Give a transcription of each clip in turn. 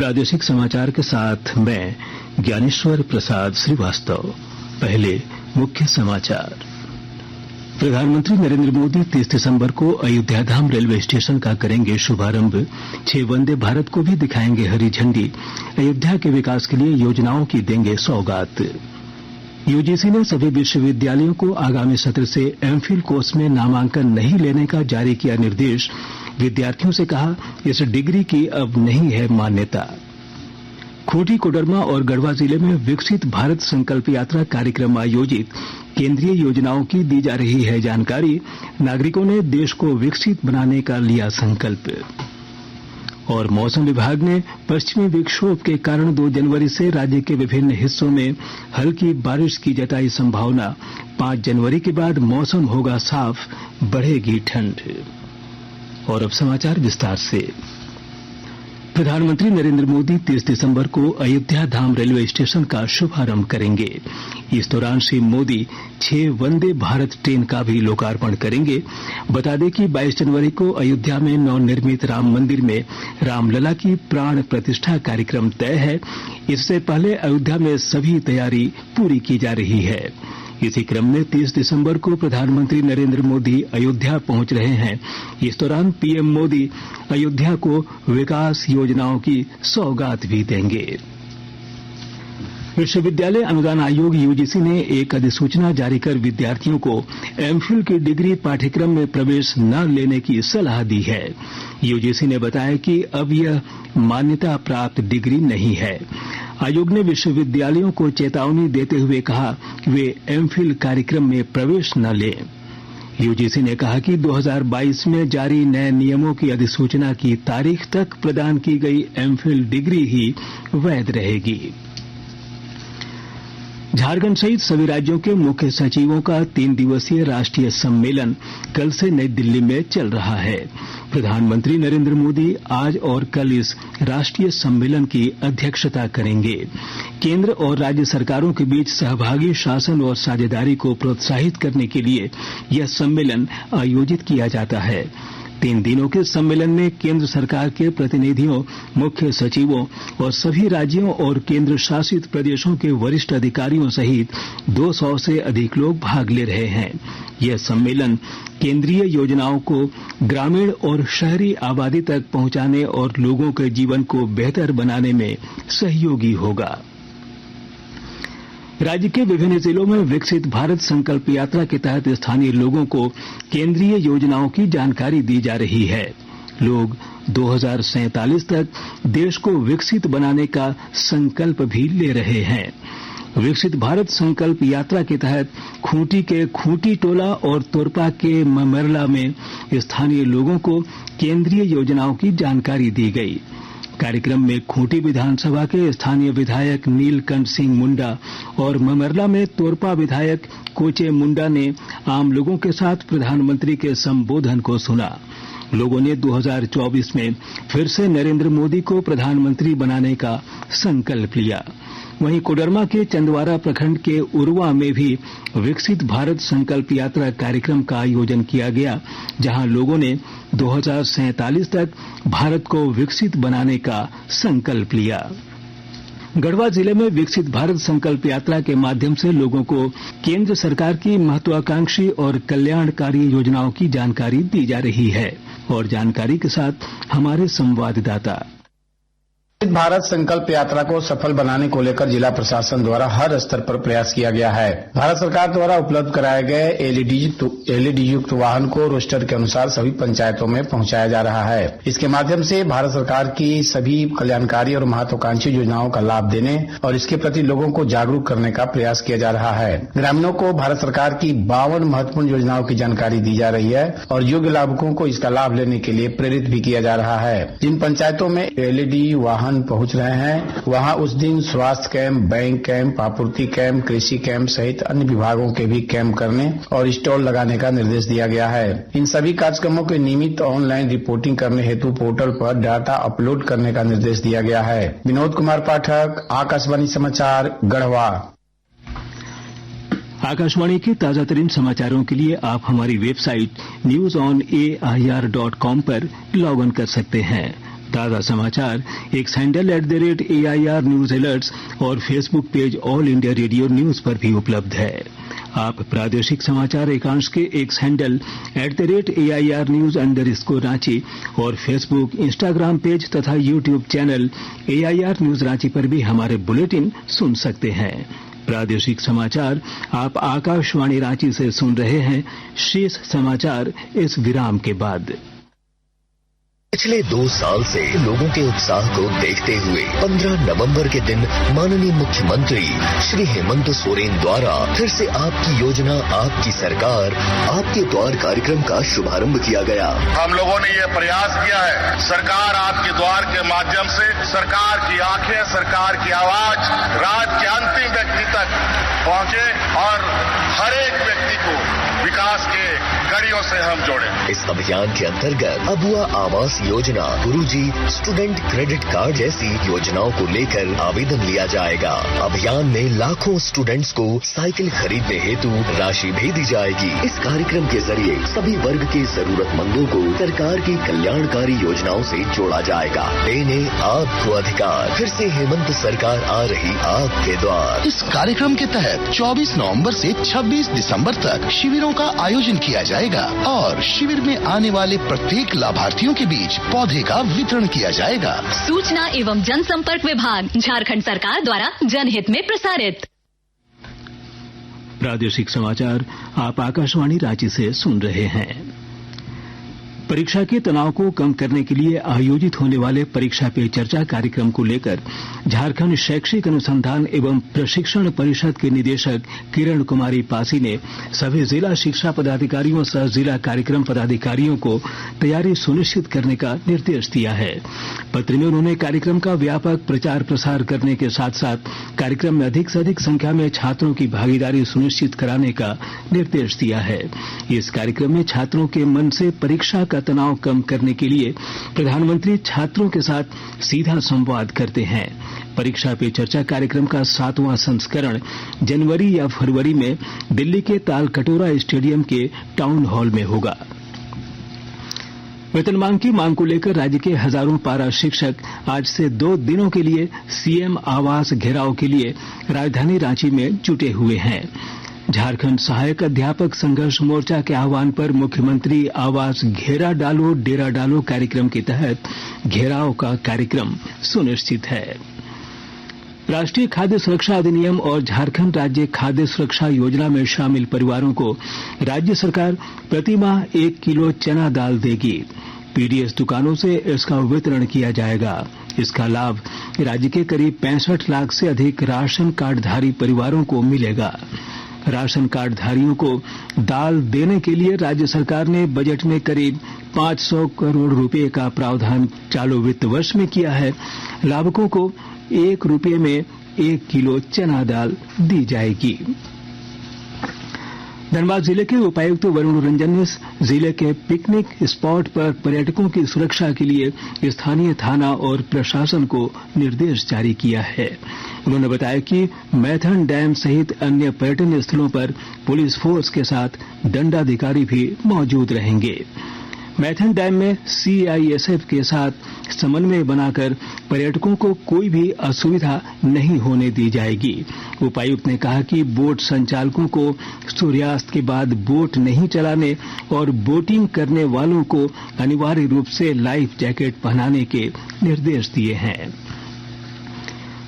प्रादेशिक समाचार के साथ मैं ज्ञानेश्वर प्रसाद श्रीवास्तव। पहले मुख्य समाचार। प्रधानमंत्री नरेंद्र मोदी 30 दिसंबर को अयोध्या धाम रेलवे स्टेशन का करेंगे शुभारंभ। 6 वंदे भारत को भी दिखाएंगे हरी झंडी। अयोध्या के विकास के लिए योजनाओं की देंगे सौगात। यूजीसी ने सभी विश्वविद्यालयों को आगामी सत्र से एमफिल कोर्स में नामांकन नहीं लेने का जारी किया निर्देश। विद्यार्थियों से कहा, इस डिग्री की अब नहीं है मान्यता। खूंटी, कोडरमा और गढ़वा जिले में विकसित भारत संकल्प यात्रा कार्यक्रम आयोजित। केंद्रीय योजनाओं की दी जा रही है जानकारी। नागरिकों ने देश को विकसित बनाने का लिया संकल्प। और मौसम विभाग ने पश्चिमी विक्षोभ के कारण 2 जनवरी से राज्य के विभिन्न हिस्सों में हल्की बारिश की जताई संभावना। 5 जनवरी के बाद मौसम होगा साफ, बढ़ेगी ठंड। और अब समाचार विस्तार से। प्रधानमंत्री नरेंद्र मोदी 30 दिसंबर को अयोध्या धाम रेलवे स्टेशन का शुभारंभ करेंगे। इस दौरान श्री मोदी 6 वंदे भारत ट्रेन का भी लोकार्पण करेंगे। बता दें कि 22 जनवरी को अयोध्या में नवनिर्मित राम मंदिर में रामलला की प्राण प्रतिष्ठा कार्यक्रम तय है। इससे पहले अयोध्या में सभी तैयारी पूरी की जा रही है। इसी क्रम में 30 दिसंबर को प्रधानमंत्री नरेंद्र मोदी अयोध्या पहुंच रहे हैं। इस दौरान पीएम मोदी अयोध्या को विकास योजनाओं की सौगात भी देंगे। विश्वविद्यालय अनुदान आयोग यूजीसी ने एक अधिसूचना जारी कर विद्यार्थियों को एमफिल की डिग्री पाठ्यक्रम में प्रवेश न लेने की सलाह दी है। यूजीसी ने बताया कि अब यह मान्यता प्राप्त डिग्री नहीं है। आयोग ने विश्वविद्यालयों को चेतावनी देते हुए कहा कि वे एमफिल कार्यक्रम में प्रवेश न लें। यूजीसी ने कहा कि 2022 में जारी नए नियमों की अधिसूचना की तारीख तक प्रदान की गई एमफिल डिग्री ही वैध रहेगी। झारखंड सहित सभी राज्यों के मुख्य सचिवों का 3 दिवसीय राष्ट्रीय सम्मेलन कल से नई दिल्ली में चल रहा है। प्रधानमंत्री नरेंद्र मोदी आज और कल इस राष्ट्रीय सम्मेलन की अध्यक्षता करेंगे। केंद्र और राज्य सरकारों के बीच सहभागी शासन और साझेदारी को प्रोत्साहित करने के लिए यह सम्मेलन आयोजित किया जाता है। 3 दिनों के सम्मेलन में केंद्र सरकार के प्रतिनिधियों, मुख्य सचिवों और सभी राज्यों और केंद्र शासित प्रदेशों के वरिष्ठ अधिकारियों सहित 200 से अधिक लोग भाग ले रहे हैं। यह सम्मेलन केंद्रीय योजनाओं को ग्रामीण और शहरी आबादी तक पहुंचाने और लोगों के जीवन को बेहतर बनाने में सहयोगी होगा। राज्य के विभिन्न जिलों में विकसित भारत संकल्प यात्रा के तहत स्थानीय लोगों को केंद्रीय योजनाओं की जानकारी दी जा रही है। लोग 2047 तक देश को विकसित बनाने का संकल्प भी ले रहे हैं। विकसित भारत संकल्प यात्रा के तहत खूंटी के खूंटी टोला और तोरपा के ममरला में स्थानीय लोगों को केंद्रीय योजनाओं की जानकारी दी गई। कार्यक्रम में खूंटी विधानसभा के स्थानीय विधायक नीलकंठ सिंह मुंडा और ममरला में तोरपा विधायक कोचे मुंडा ने आम लोगों के साथ प्रधानमंत्री के संबोधन को सुना। लोगों ने 2024 में फिर से नरेंद्र मोदी को प्रधानमंत्री बनाने का संकल्प लिया। वहीं कोडरमा के चंदवारा प्रखंड के उरवा में भी विकसित भारत संकल्प यात्रा कार्यक्रम का आयोजन किया गया, जहां लोगों ने 2047 तक भारत को विकसित बनाने का संकल्प लिया। गढ़वा जिले में विकसित भारत संकल्प यात्रा के माध्यम से लोगों को केंद्र सरकार की महत्वाकांक्षी और कल्याणकारी योजनाओं की जानकारी दी जा रही है। और जानकारी के साथ हमारे संवाददाता। भारत संकल्प यात्रा को सफल बनाने को लेकर जिला प्रशासन द्वारा हर स्तर पर प्रयास किया गया है। भारत सरकार द्वारा उपलब्ध कराए गए एलईडी युक्त वाहन को रोस्टर के अनुसार सभी पंचायतों में पहुंचाया जा रहा है। इसके माध्यम से भारत सरकार की सभी कल्याणकारी और महत्वाकांक्षी योजनाओं का लाभ देने और इसके प्रति लोगों को जागरूक करने का प्रयास किया जा रहा है। ग्रामीणों को भारत सरकार की 52 महत्वपूर्ण योजनाओं की जानकारी दी जा रही है और योग्य लाभुकों को इसका लाभ लेने के लिए प्रेरित भी किया जा रहा है। जिन पंचायतों में एलईडी वाहन पहुंच रहे हैं, वहां उस दिन स्वास्थ्य कैंप, बैंक कैंप, आपूर्ति कैंप, कृषि कैंप सहित अन्य विभागों के भी कैंप करने और स्टॉल लगाने का निर्देश दिया गया है। इन सभी कार्यक्रमों के नियमित ऑनलाइन रिपोर्टिंग करने हेतु पोर्टल पर डाटा अपलोड करने का निर्देश दिया गया है। विनोद कुमार पाठक, आकाशवाणी समाचार, गढ़वा। आकाशवाणी के ताजा तरीन समाचारों के लिए आप हमारी वेबसाइट newsonair.com पर लॉग इन कर सकते हैं। ताजा समाचार X handle @AIR news alerts और Facebook page all India radio news पर भी उपलब्ध है। आप प्रादेशिक समाचार एकांश के एक्स हैंडल @AIR न्यूज _ और फेसबुक, इंस्टाग्राम पेज तथा YouTube channel AIR news Ranchi पर भी हमारे बुलेटिन सुन सकते हैं। प्रादेशिक समाचार आप आकाशवाणी रांची से सुन रहे हैं। शेष समाचार इस विराम के बाद। पिछले 2 साल से लोगों के उत्साह को देखते हुए 15 नवंबर के दिन माननीय मुख्यमंत्री श्री हेमंत सोरेन द्वारा फिर से आपकी योजना, आपकी सरकार, आपके द्वार कार्यक्रम का शुभारंभ किया गया। हम लोगों ने ये प्रयास किया है, सरकार आपके द्वार के माध्यम से सरकार की आंखें, सरकार की आवाज राज्य के अंतिम व्यक्ति तक पहुंचे और हर एक व्यक्ति को विकास के कड़ियों से हम जोड़े। इस अभियान के अंतर्गत अबुआ आवास योजना, गुरुजी स्टूडेंट क्रेडिट कार्ड जैसी योजनाओं को लेकर आवेदन लिया जाएगा। अभियान में लाखों स्टूडेंट्स को साइकिल खरीदने हेतु राशि भी दी जाएगी। इस कार्यक्रम के जरिए सभी वर्ग के जरूरतमंदों को सरकार की कल्याणकारी योजनाओं से जोड़ा जाएगा। देने आपको अधिकार। फिर से हेमंत सरकार आ रही आपके द्वार। इस कार्यक्रम के तहत 24 नवंबर से 26 दिसंबर तक शिविरों का आयोजन किया जाएगा और शिविर में आने वाले प्रत्येक लाभार्थियों के बीच पौधे का वितरण किया जाएगा। सूचना एवं जनसंपर्क विभाग, झारखंड सरकार द्वारा जनहित में प्रसारित। प्रादेशिक समाचार आप आकाशवाणी रांची से सुन रहे हैं। परीक्षा के तनाव को कम करने के लिए आयोजित होने वाले परीक्षा पे चर्चा कार्यक्रम को लेकर झारखंड शैक्षिक अनुसंधान एवं प्रशिक्षण परिषद के निदेशक किरण कुमारी पासी ने सभी जिला शिक्षा पदाधिकारियों सह जिला कार्यक्रम पदाधिकारियों को तैयारी सुनिश्चित करने का निर्देश दिया है। पत्र में उन्होंने कार्यक्रम का व्यापक प्रचार प्रसार करने के साथ साथ कार्यक्रम में अधिक से अधिक संख्या में छात्रों की भागीदारी सुनिश्चित कराने का निर्देश दिया है। इस कार्यक्रम में छात्रों के मन से परीक्षा का तनाव कम करने के लिए प्रधानमंत्री छात्रों के साथ सीधा संवाद करते हैं। परीक्षा पे चर्चा कार्यक्रम का 7वां संस्करण जनवरी या फरवरी में दिल्ली के तालकटोरा स्टेडियम के टाउन हॉल में होगा। वेतनमान की मांग को लेकर राज्य के हजारों पारा शिक्षक आज से 2 दिनों के लिए सीएम आवास घेराव के लिए राजधानी रांची में जुटे हुए हैं। झारखंड सहायक अध्यापक संघर्ष मोर्चा के आह्वान पर मुख्यमंत्री आवास घेरा डालो डेरा डालो कार्यक्रम के तहत घेराव का कार्यक्रम सुनिश्चित है। राष्ट्रीय खाद्य सुरक्षा अधिनियम और झारखंड राज्य खाद्य सुरक्षा योजना में शामिल परिवारों को राज्य सरकार प्रति माह 1 किलो चना दाल देगी। पीडीएस दुकानों से इसका वितरण किया जाएगा। इसका लाभ राज्य के करीब 65 लाख से अधिक राशन कार्डधारी परिवारों को मिलेगा। राशन कार्डधारियों को दाल देने के लिए राज्य सरकार ने बजट में करीब 500 करोड़ रुपए का प्रावधान चालू वित्त वर्ष में किया है। लाभुकों को 1 रुपए में 1 किलो चना दाल दी जाएगी। धनबाद जिले के उपायुक्त वरुण रंजन ने जिले के पिकनिक स्पॉट पर पर्यटकों की सुरक्षा के लिए स्थानीय थाना और प्रशासन को निर्देश जारी किया है। उन्होंने बताया कि मैथन डैम सहित अन्य पर्यटन स्थलों पर पुलिस फोर्स के साथ दंडाधिकारी भी मौजूद रहेंगे। मैथन डैम में सीआईएसएफ के साथ समन्वय बनाकर पर्यटकों को कोई भी असुविधा नहीं होने दी जाएगी। उपायुक्त ने कहा कि बोट संचालकों को सूर्यास्त के बाद बोट नहीं चलाने और बोटिंग करने वालों को अनिवार्य रूप से लाइफ जैकेट पहनाने के निर्देश दिए हैं।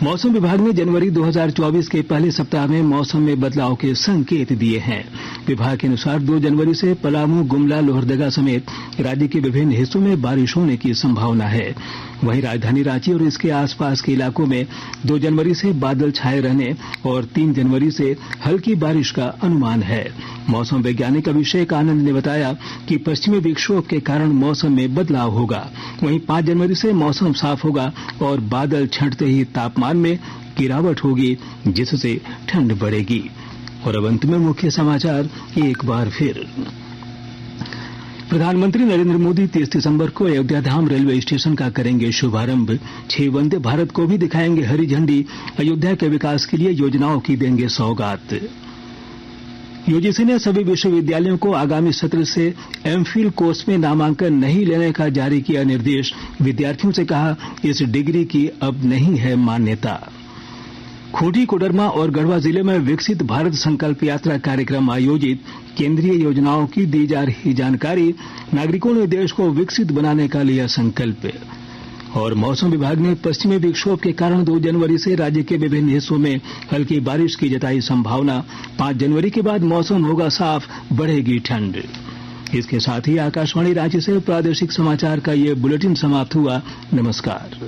मौसम विभाग ने जनवरी 2024 के पहले सप्ताह में मौसम में बदलाव के संकेत दिए हैं। विभाग के अनुसार 2 जनवरी से पलामू, गुमला, लोहरदगा समेत राज्य के विभिन्न हिस्सों में बारिश होने की संभावना है। वहीं राजधानी रांची और इसके आसपास के इलाकों में 2 जनवरी से बादल छाए रहने और 3 जनवरी से हल्की बारिश का अनुमान है। मौसम वैज्ञानिक अभिषेक आनंद ने बताया कि पश्चिमी विक्षोभ के कारण मौसम में बदलाव होगा। वहीं 5 जनवरी से मौसम साफ होगा और बादल छंटते ही तापमान में गिरावट होगी, जिससे ठंड बढ़ेगी। और अब अंत में मुख्य समाचार एक बार फिर। प्रधानमंत्री नरेंद्र मोदी 30 दिसंबर को अयोध्या धाम रेलवे स्टेशन का करेंगे शुभारंभ। 6 वंदे भारत को भी दिखाएंगे हरी झंडी। अयोध्या के विकास के लिए योजनाओं की देंगे सौगात। यूजीसी ने सभी विश्वविद्यालयों को आगामी सत्र से एमफिल कोर्स में नामांकन नहीं लेने का जारी किया निर्देश। विद्यार्थियों से कहा, इस डिग्री की अब नहीं है मान्यता। खूंटी, कोडरमा और गढ़वा जिले में विकसित भारत संकल्प यात्रा कार्यक्रम आयोजित। केंद्रीय योजनाओं की दी जा रही जानकारी। नागरिकों ने देश को विकसित बनाने का लिया संकल्प। और मौसम विभाग ने पश्चिमी विक्षोभ के कारण 2 जनवरी से राज्य के विभिन्न हिस्सों में हल्की बारिश की जताई संभावना। 5 जनवरी के बाद मौसम होगा साफ, बढ़ेगी ठंड। इसके साथ ही आकाशवाणी रांची से प्रादेशिक समाचार का ये बुलेटिन समाप्त हुआ। नमस्कार।